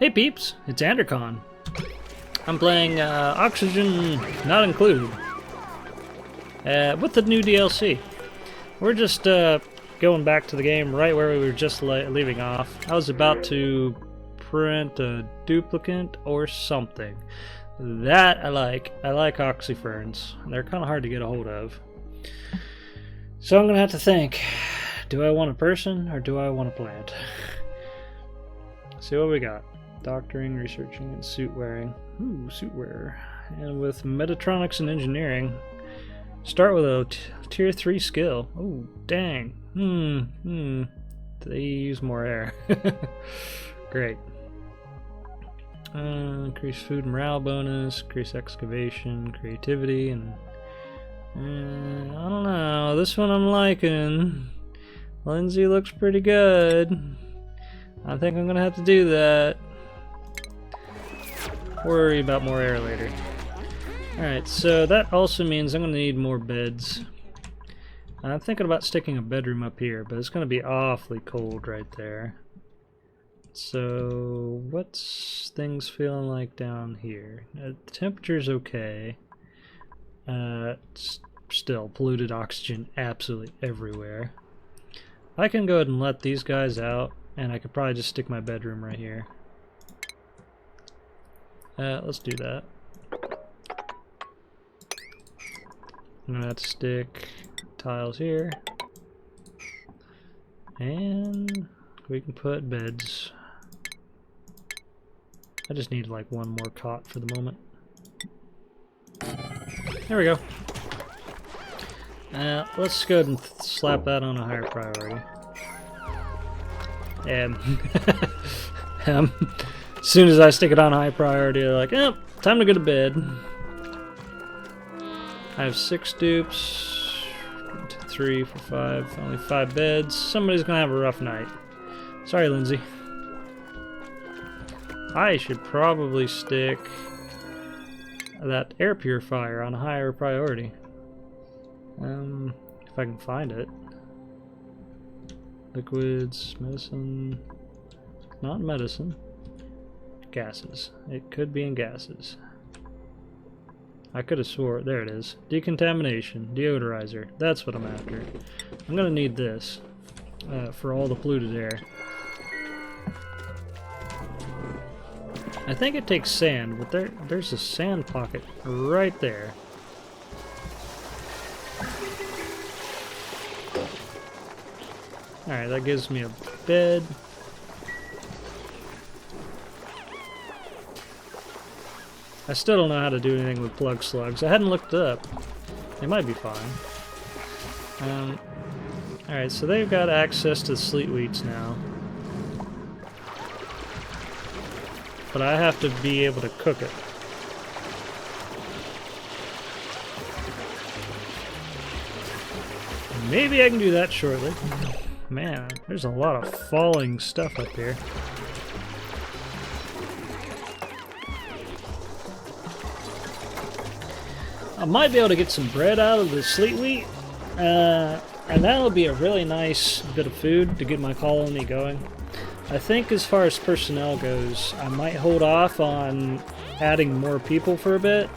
Hey peeps, it's Andercon. I'm playing Oxygen Not Included with the new DLC. We're just going back to the game right where we were just leaving off. I was about to print a duplicate or something. That I like. I like oxyferns. They're kind of hard to get a hold of. So I'm going to have to think, do I want a person or do I want a plant? See what we got. Doctoring, researching, and suit wearing. Ooh, suit wearer. And with Metatronics and engineering, start with a tier 3 skill. Oh, dang. They use more air. Great. Increase food morale bonus, increase excavation, creativity, and I don't know. This one I'm liking. Lindsay looks pretty good. I think I'm gonna have to do that. Worry about more air later. Alright, so that also means I'm going to need more beds. I'm thinking about sticking a bedroom up here, but it's going to be awfully cold right there. So, what's things feeling like down here? The temperature's okay. Still, polluted oxygen absolutely everywhere. I can go ahead and let these guys out, and I could probably just stick my bedroom right here. Let's do that. I'm gonna have to stick tiles here. And we can put beds. I just need like one more cot for the moment. There we go. Let's go ahead and slap that on a higher priority. And as soon as I stick it on high priority, they're like, "Yep, time to go to bed." I have 6 dupes, 1, 2, 3, 4, 5, only 5 beds. Somebody's gonna have a rough night. Sorry, Lindsay. I should probably stick that air purifier on a higher priority. If I can find it. Liquids, medicine, not medicine. Gases. It could be in gases. I could have swore. There it is. Decontamination. Deodorizer. That's what I'm after. I'm gonna need this for all the polluted air. I think it takes sand, but there's a sand pocket right there. Alright, that gives me a bed. I still don't know how to do anything with plug slugs. I hadn't looked it up. They might be fine. Alright, so they've got access to the sleet wheats now. But I have to be able to cook it. Maybe I can do that shortly. Man, there's a lot of falling stuff up here. I might be able to get some bread out of the sleet wheat, and that'll be a really nice bit of food to get my colony going. I think as far as personnel goes, I might hold off on adding more people for a bit,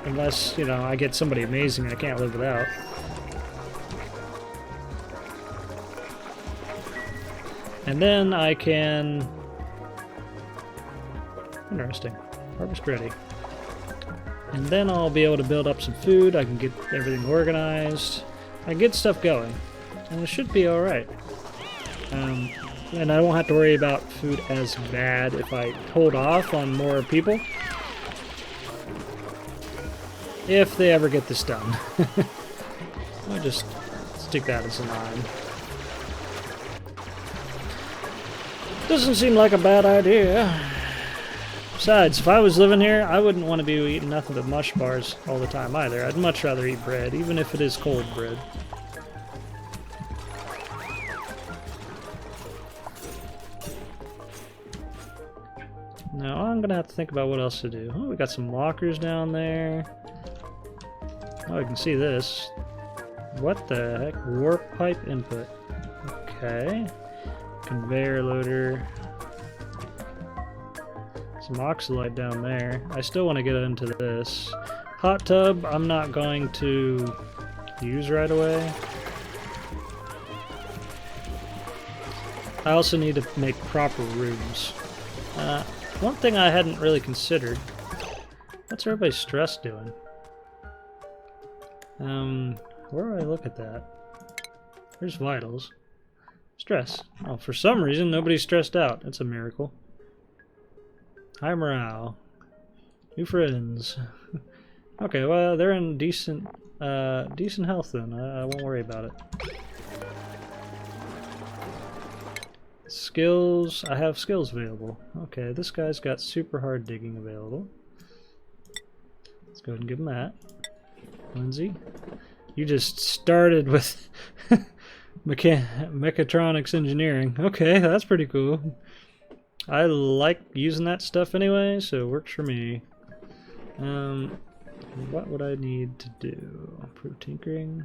unless, you know, I get somebody amazing I can't live without. And then I can... Interesting. Harvest ready. And then I'll be able to build up some food, I can get everything organized, I can get stuff going, and it should be alright. And I won't have to worry about food as bad if I hold off on more people. If they ever get this done. I'll just stick that as a 9. Doesn't seem like a bad idea. Besides, if I was living here, I wouldn't want to be eating nothing but mush bars all the time either. I'd much rather eat bread, even if it is cold bread. Now I'm gonna have to think about what else to do. Oh, we got some lockers down there. Oh, I can see this. What the heck? Warp pipe input. Okay. Conveyor loader. Some oxalite down there. I still want to get into this. Hot tub, I'm not going to use right away. I also need to make proper rooms. One thing I hadn't really considered. What's everybody's stress doing? Where do I look at that? There's vitals. Stress. Oh, for some reason nobody's stressed out. That's a miracle. High morale. New friends. Okay, well they're in decent health then. I won't worry about it. Skills. I have skills available. Okay, this guy's got super hard digging available. Let's go ahead and give him that. Lindsay, you just started with mechatronics engineering. Okay, that's pretty cool. I like using that stuff anyway, so it works for me. What would I need to do? Improve tinkering.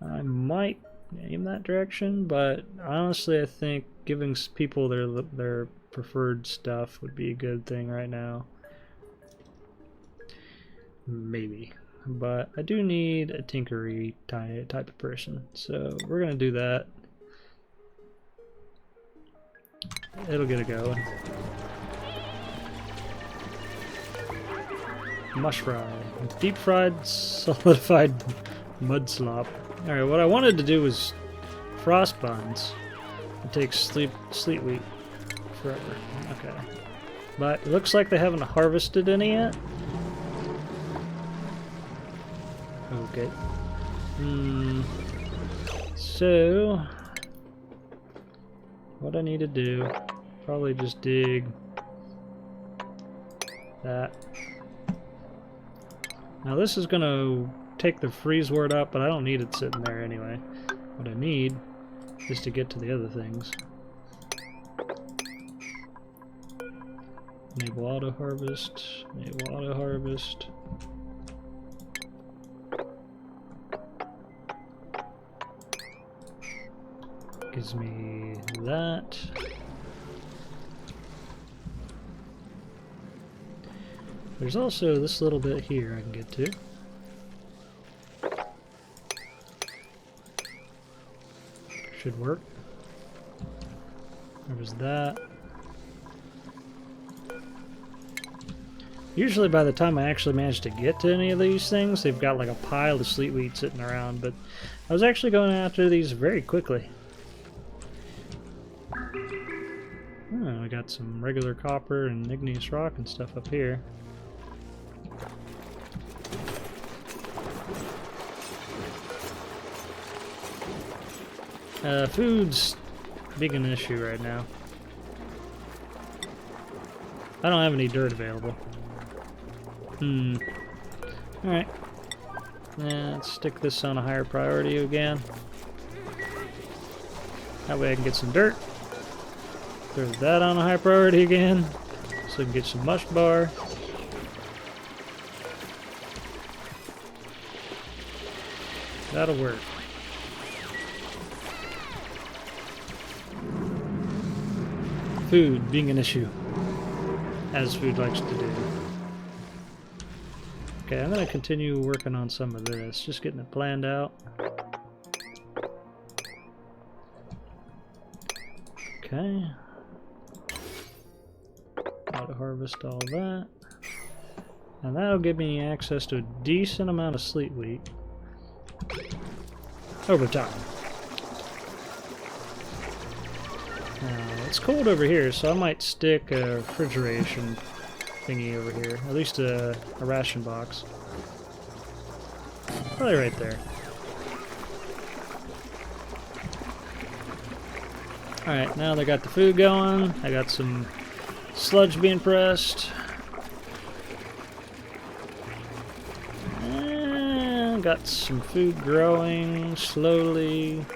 I might aim that direction, but honestly I think giving people their preferred stuff would be a good thing right now. Maybe. But I do need a tinkery type of person, so we're gonna do that. It'll get it going. Mush fry. Deep fried, solidified mud slop. Alright, what I wanted to do was frost buns. It takes sleet wheat forever. Okay. But it looks like they haven't harvested any yet. Okay. So what I need to do, probably just dig that. Now this is gonna take the freeze word up, but I don't need it sitting there anyway. What I need is to get to the other things. Enable auto harvest, enable auto harvest. Gives me that. There's also this little bit here I can get to. Should work. There was that. Usually by the time I actually manage to get to any of these things, they've got like a pile of sleet wheat sitting around, but I was actually going after these very quickly. Oh, we got some regular copper and igneous rock and stuff up here. Food's big an issue right now. I don't have any dirt available. Alright. Let's stick this on a higher priority again. That way I can get some dirt. Throw that on a high priority again, so I can get some mush bar. That'll work. Food being an issue, as food likes to do. Okay, I'm going to continue working on some of this, just getting it planned out. Okay. Auto harvest all that. And that'll give me access to a decent amount of sleet wheat over time. It's cold over here, so I might stick a refrigeration thingy over here. At least a ration box. Probably right there. Alright, now they got the food going. I got some sludge being pressed. And got some food growing slowly.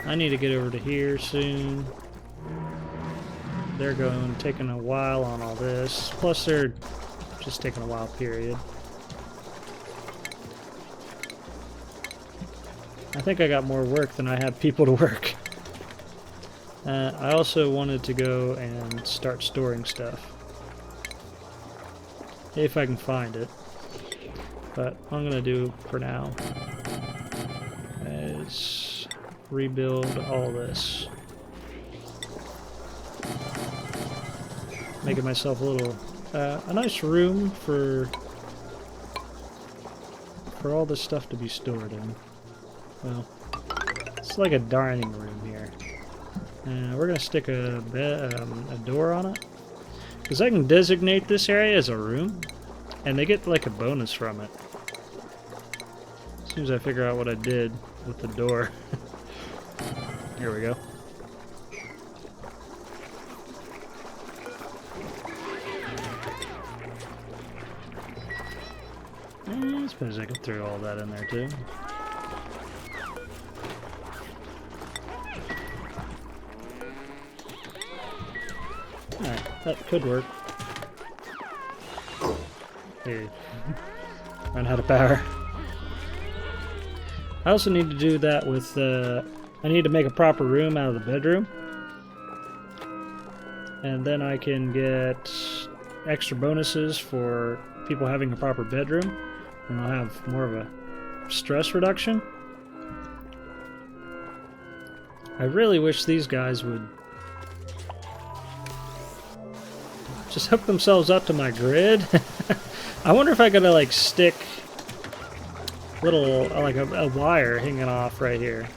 I need to get over to here soon. They're taking a while on all this. Plus they're just taking a while, period. I think I got more work than I have people to work. I also wanted to go and start storing stuff. If I can find it. But what I'm going to do for now is rebuild all this. Making myself a little, a nice room for all this stuff to be stored in. Well, it's like a dining room here. We're gonna stick a door on it, because I can designate this area as a room, and they get like a bonus from it. As soon as I figure out what I did with the door. Here we go. I suppose I could throw all that in there too. Alright, that could work. Hey, run out of power. I also need to do that with, I need to make a proper room out of the bedroom. And then I can get extra bonuses for people having a proper bedroom. And I'll have more of a stress reduction. I really wish these guys would just hook themselves up to my grid. I wonder if I could like stick little like a wire hanging off right here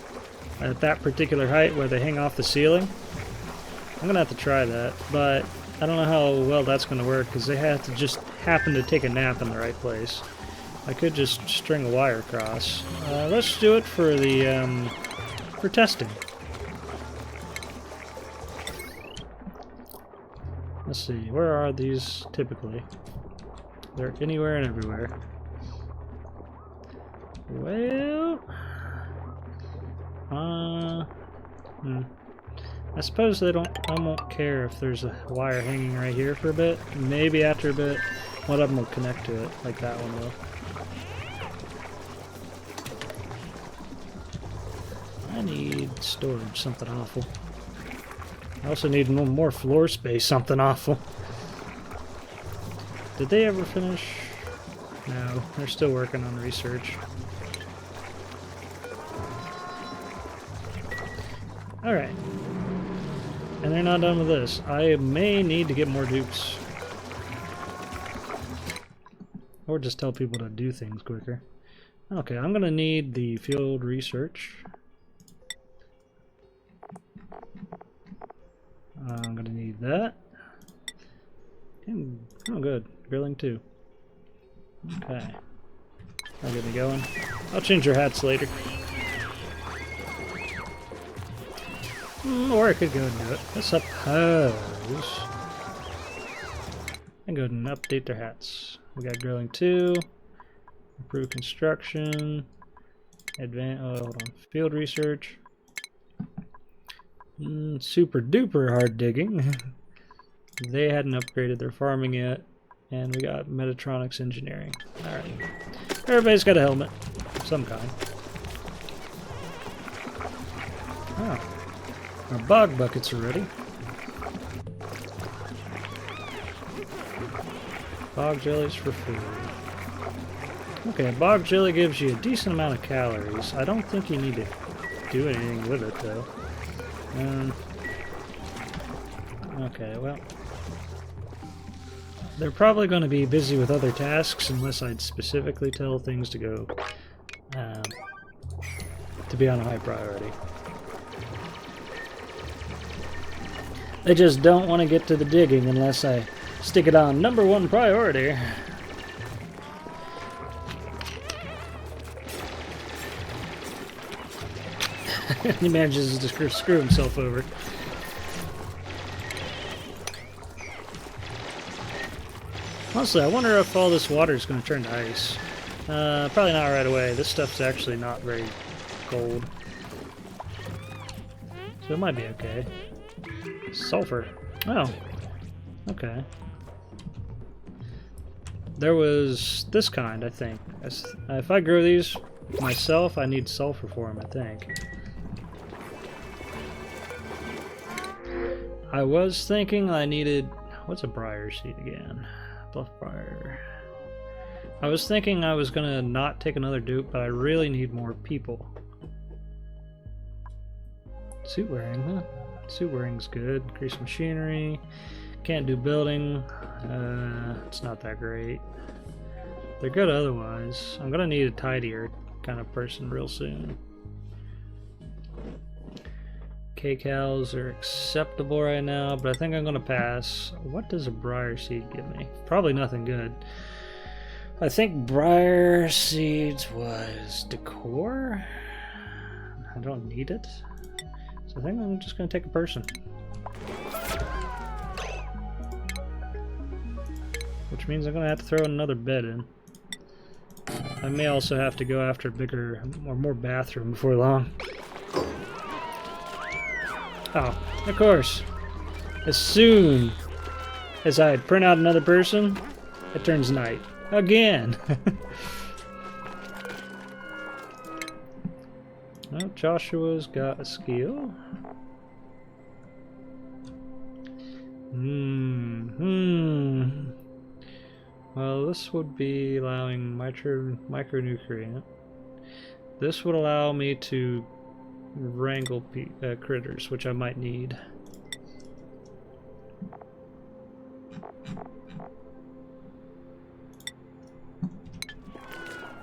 at that particular height where they hang off the ceiling. I'm gonna have to try that, but I don't know how well that's gonna work because they have to just happen to take a nap in the right place. I could just string a wire across. Let's do it for the for testing. Let's see, where are these typically? They're anywhere and everywhere. Well, I suppose I won't care if there's a wire hanging right here for a bit. Maybe after a bit, one of them will connect to it, like that one will. I need storage, something awful. I also need more floor space, something awful. Did they ever finish? No, they're still working on research. Alright. And they're not done with this. I may need to get more dupes. Or just tell people to do things quicker. Okay, I'm gonna need the field research. I'm gonna need that. Oh good, grilling too. Okay. I'll get me going. I'll change your hats later. Or I could go and do it. I suppose. And go ahead and update their hats. We got grilling 2, improve construction, hold on, field research, super duper hard digging. They hadn't upgraded their farming yet, and we got Metatronics engineering. Alright. Everybody's got a helmet of some kind. Oh. Our bog buckets are ready. Bog jellies for food. Okay, bog jelly gives you a decent amount of calories. I don't think you need to do anything with it, though. Okay, well. They're probably going to be busy with other tasks unless I'd specifically tell things to go to be on a high priority. They just don't want to get to the digging unless I stick it on #1 priority. He manages to screw himself over. Honestly, I wonder if all this water is going to turn to ice. Probably not right away. This stuff's actually not very cold. So it might be okay. Sulfur. Oh. Okay. There was this kind, I think. If I grow these myself, I need sulfur for them, I think. I was thinking I needed... What's a briar seed again? Bluff briar. I was thinking I was gonna not take another dupe, but I really need more people. Suit wearing, huh? Suit wearing's good. Increase machinery. Can't do building. It's not that great. They're good otherwise. I'm gonna need a tidier kind of person real soon. K-cows are acceptable right now, but I think I'm gonna pass. What does a briar seed give me? Probably nothing good. I think briar seeds was decor. I don't need it, so I think I'm just gonna take a person. Which means I'm gonna have to throw another bed in. I may also have to go after a bigger or more bathroom before long. Oh, of course. As soon as I print out another person, it turns night. Again! Well, Joshua's got a skill. Well, this would be allowing micronutrient. This would allow me to wrangle critters, which I might need.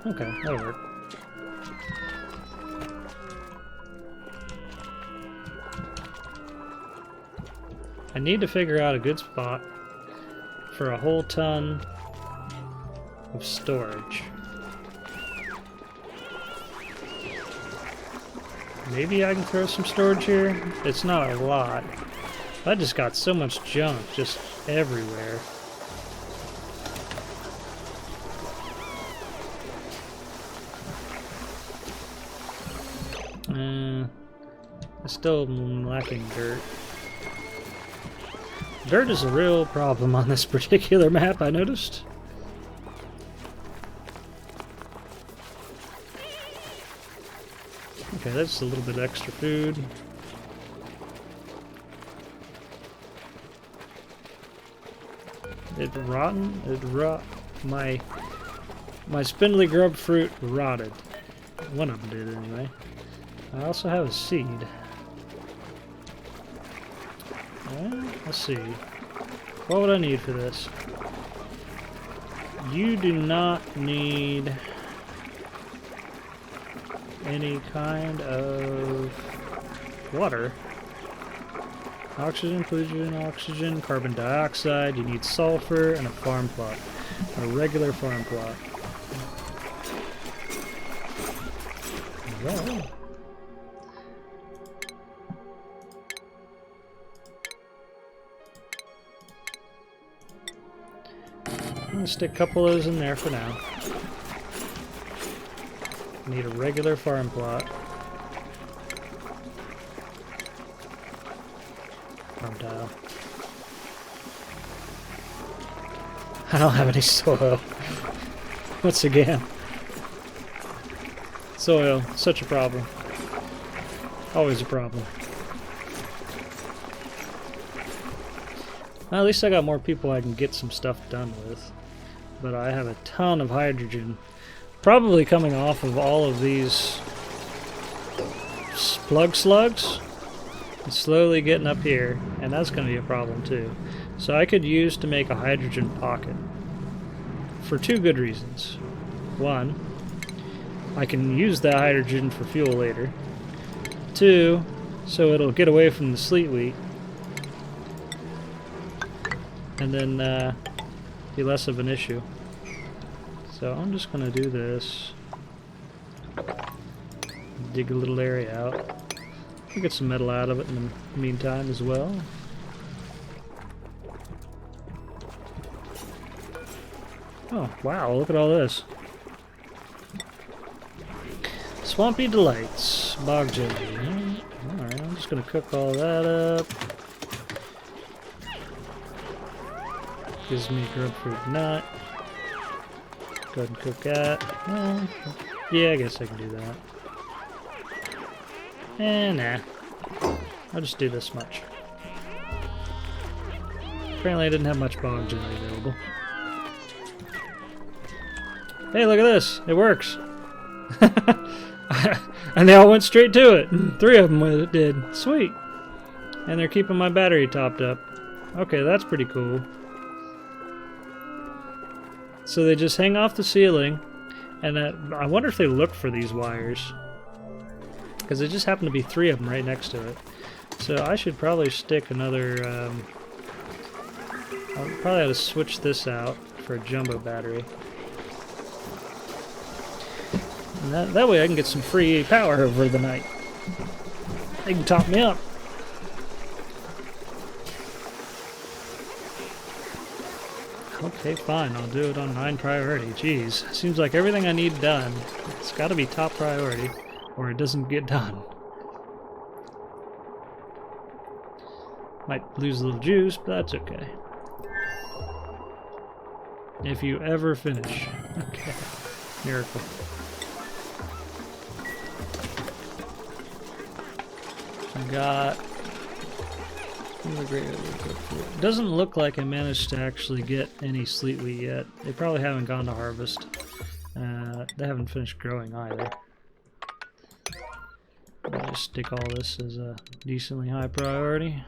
Okay, that'll work. I need to figure out a good spot for a whole ton of storage. Maybe I can throw some storage here. It's not a lot. I just got so much junk just everywhere. I still am lacking dirt. Dirt is a real problem on this particular map, I noticed. Okay, that's a little bit extra food. It rotten? It rot. My spindly grub fruit rotted. One of them did anyway. I also have a seed. Well, let's see. What would I need for this? You do not need any kind of water. Oxygen, oxygen, carbon dioxide. You need sulfur and a farm plot. A regular farm plot. Well, I'm gonna stick a couple of those in there for now. Need a regular farm plot. Farm tile. I don't have any soil. Once again. Soil, such a problem. Always a problem. Well, at least I got more people I can get some stuff done with. But I have a ton of hydrogen. Probably coming off of all of these plug slugs. It's slowly getting up here, and that's going to be a problem too. So I could use to make a hydrogen pocket. For two good reasons. One, I can use that hydrogen for fuel later. Two, so it'll get away from the sleet wheat. And then be less of an issue. So I'm just going to do this. Dig a little area out. I'll get some metal out of it in the meantime as well. Oh, wow, look at all this. Swampy Delights. Bog jelly. Alright, I'm just going to cook all that up. Gives me grapefruit nut. Go ahead and cook that. Well, yeah, I guess I can do that. Nah. I'll just do this much. Apparently I didn't have much bog jelly available. Hey, look at this! It works! And they all went straight to it! 3 of them did. Sweet! And they're keeping my battery topped up. Okay, that's pretty cool. So they just hang off the ceiling, and I wonder if they look for these wires. Because there just happen to be 3 of them right next to it. So I should probably stick another... I'll probably have to switch this out for a jumbo battery. And that way I can get some free power over the night. They can top me up. Okay, fine. I'll do it on 9 priority. Jeez. Seems like everything I need done, it's got to be top priority, or it doesn't get done. Might lose a little juice, but that's okay. If you ever finish. Okay. Miracle. I got... It doesn't look like I managed to actually get any sleet wheat yet. They probably haven't gone to harvest. They haven't finished growing either. I'll just stick all this as a decently high priority.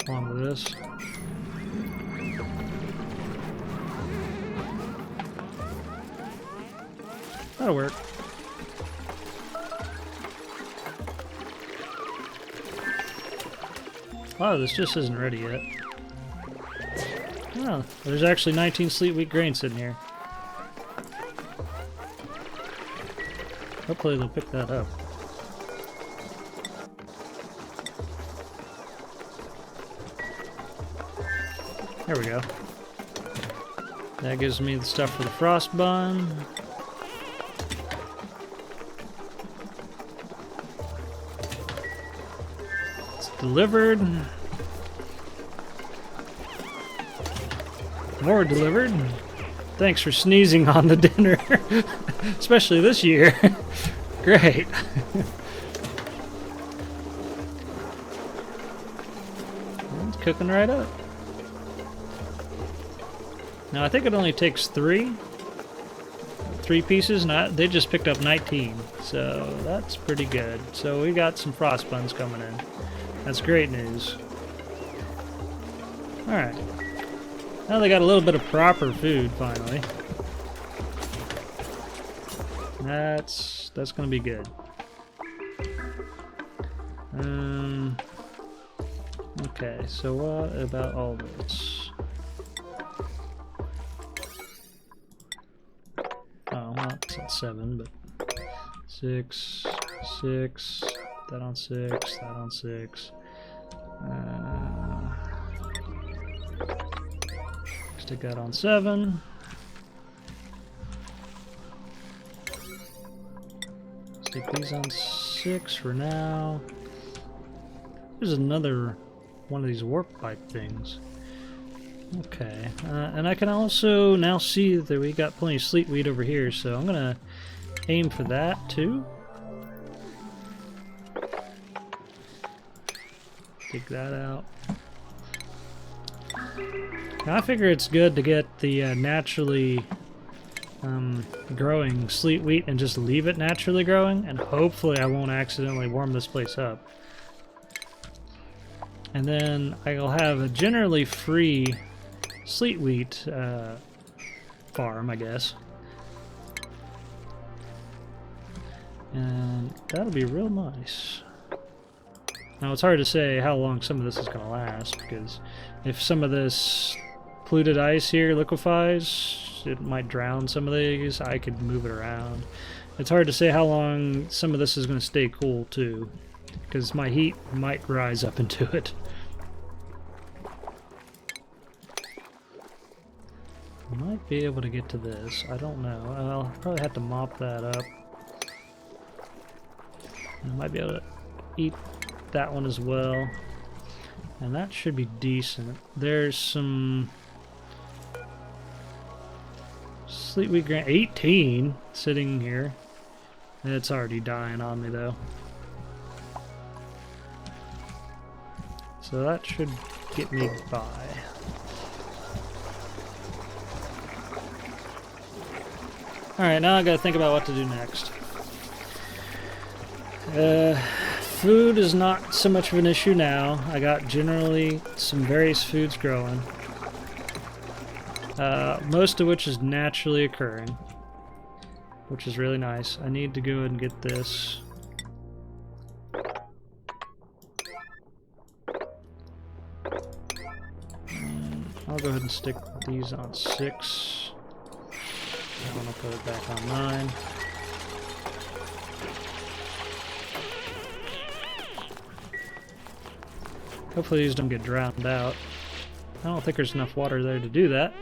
Along with this. That'll work. Wow, this just isn't ready yet. Oh, there's actually 19 sleet wheat grain sitting here. Hopefully they'll pick that up. There we go. That gives me the stuff for the frost bun. Delivered. More delivered. Thanks for sneezing on the dinner. Especially this year. Great. It's cooking right up. Now I think it only takes 3 pieces. They just picked up 19. So that's pretty good. So we got some frost buns coming in. That's great news. Alright. Now they got a little bit of proper food, finally. That's gonna be good. Okay, so what about all this? Oh, well, it's at 7, but 6, 6, that on 6, that on 6. Stick that on 7. Stick these on 6 for now. There's another one of these warp pipe things. Okay, and I can also now see that we got plenty of sleet wheat over here, so I'm gonna aim for that too. Take that out. Now I figure it's good to get the naturally growing sleet wheat and just leave it naturally growing, and hopefully I won't accidentally warm this place up. And then I'll have a generally free sleet wheat farm, I guess. And that'll be real nice. Now it's hard to say how long some of this is going to last, because if some of this polluted ice here liquefies, it might drown some of these. I could move it around. It's hard to say how long some of this is going to stay cool too, because my heat might rise up into it. I might be able to get to this. I don't know. I'll probably have to mop that up. I might be able to eat that one as well, and that should be decent. There's some sleet wheat grain, 18 sitting here. It's already dying on me though. So that should get me by. Alright, now I gotta think about what to do next. Food is not so much of an issue now. I got generally some various foods growing. Most of which is naturally occurring, which is really nice. I need to go ahead and get this. I'll go ahead and stick these on 6. I want to put it back on 9. Hopefully these don't get drowned out. I don't think there's enough water there to do that.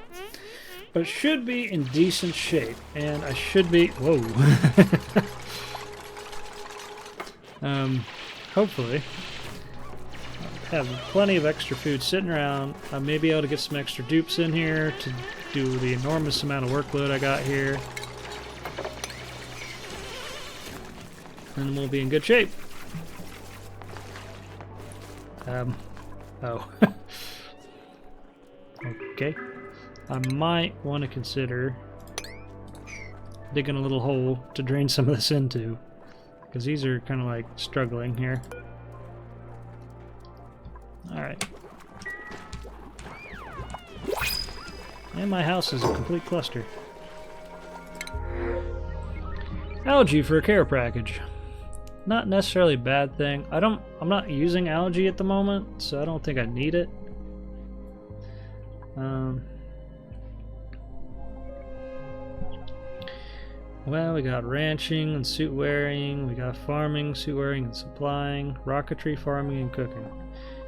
But it should be in decent shape. And I should be... Whoa. Hopefully. I have plenty of extra food sitting around. I may be able to get some extra dupes in here to do the enormous amount of workload I got here. And we'll be in good shape. Oh. Okay. I might want to consider digging a little hole to drain some of this into, because these are kind of like struggling here. Alright. And my house is a complete cluster. Algae for a care package. Not necessarily a bad thing. I'm not using algae at the moment, so I don't think I need it. Well, we got ranching and suit wearing, we got farming, suit wearing and supplying, rocketry, farming, and cooking.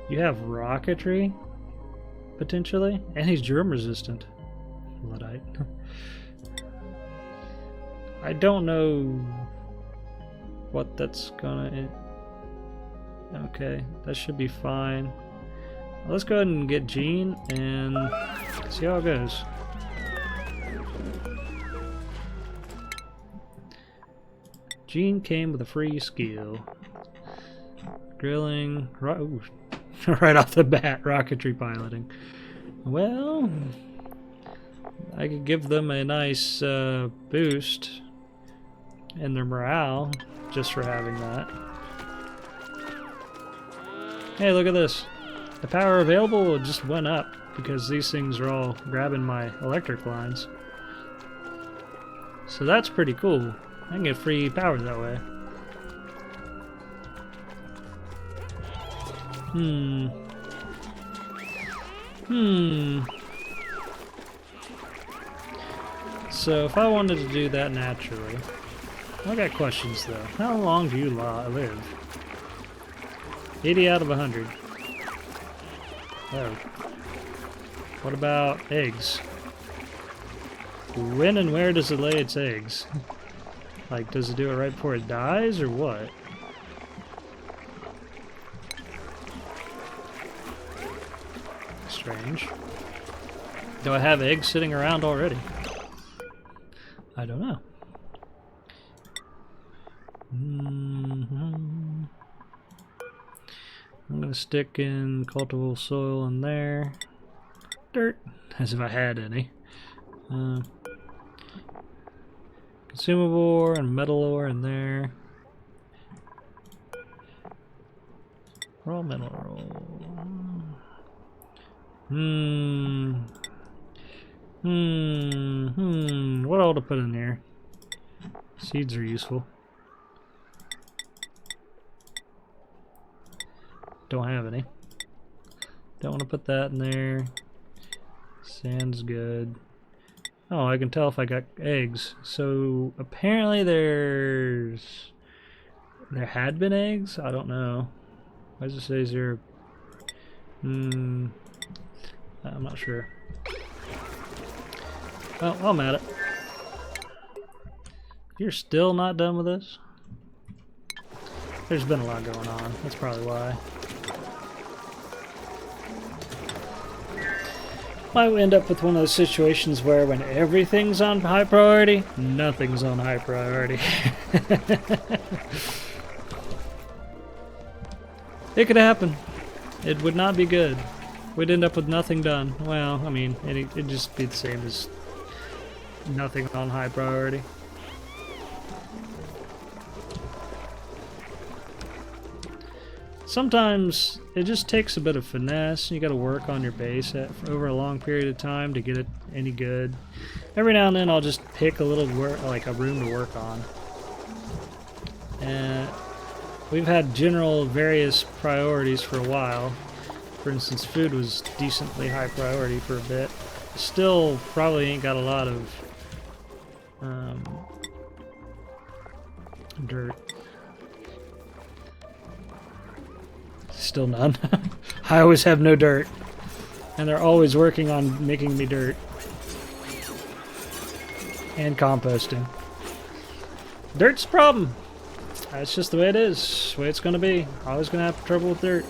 You have rocketry, potentially, and he's germ resistant. Luddite. I don't know what that's gonna... Okay, that should be fine. Well, let's go ahead and get Gene and see how it goes. Gene came with a free skill. Grilling, ooh, right off the bat, rocketry piloting. Well, I could give them a nice boost in their morale just for having that. Hey, look at this. The power available just went up because these things are all grabbing my electric lines. So that's pretty cool. I can get free power that way. So if I wanted to do that naturally, I got questions though. How long do you live? 80 out of 100. Oh. What about eggs? When and where does it lay its eggs? Like, does it do it right before it dies, or what? Strange. Do I have eggs sitting around already? I don't know. I'm gonna stick in cultivable soil in there. Dirt, as if I had any. Consumable ore and metal ore in there. Raw mineral. What all to put in here? Seeds are useful. Don't have any. Don't want to put that in there. Sand's good. Oh, I can tell if I got eggs. So apparently there had been eggs? I don't know. Why does it say 0? I'm not sure. Well, I'm at it. You're still not done with this? There's been a lot going on. That's probably why. Might end up with one of those situations where when everything's on high priority, nothing's on high priority. It could happen. It would not be good. We'd end up with nothing done. Well, I mean, it'd just be the same as nothing on high priority. Sometimes it just takes a bit of finesse. You got to work on your base over a long period of time to get it any good. Every now and then I'll just pick a little like a room to work on. And we've had various priorities for a while. For instance, food was decently high priority for a bit. Still probably ain't got a lot of dirt. Still none. I always have no dirt. And they're always working on making me dirt. And composting. Dirt's a problem. That's just the way it is. It's the way it's gonna be. Always gonna have trouble with dirt.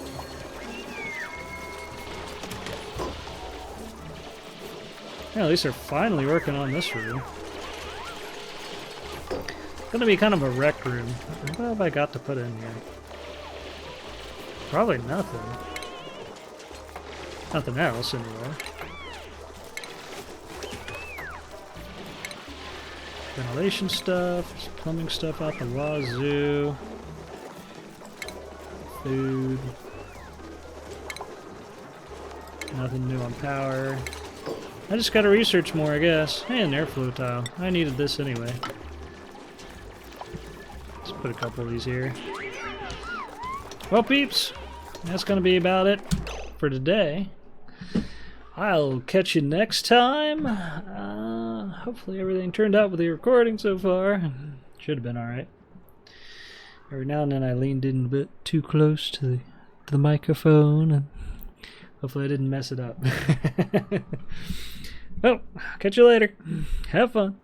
Yeah, at least they're finally working on this room. It's gonna be kind of a rec room. What have I got to put in here? Probably nothing. Nothing else, anyway. Ventilation stuff, there's plumbing stuff out the wazoo. Food. Nothing new on power. I just gotta research more, I guess. Hey, an airflow tile. I needed this anyway. Let's put a couple of these here. Well, peeps, that's gonna be about it for today. I'll catch you next time. Hopefully everything turned out with the recording so far. Should have been alright. Every now and then I leaned in a bit too close to the microphone, and hopefully I didn't mess it up. Well, catch you later. Have fun.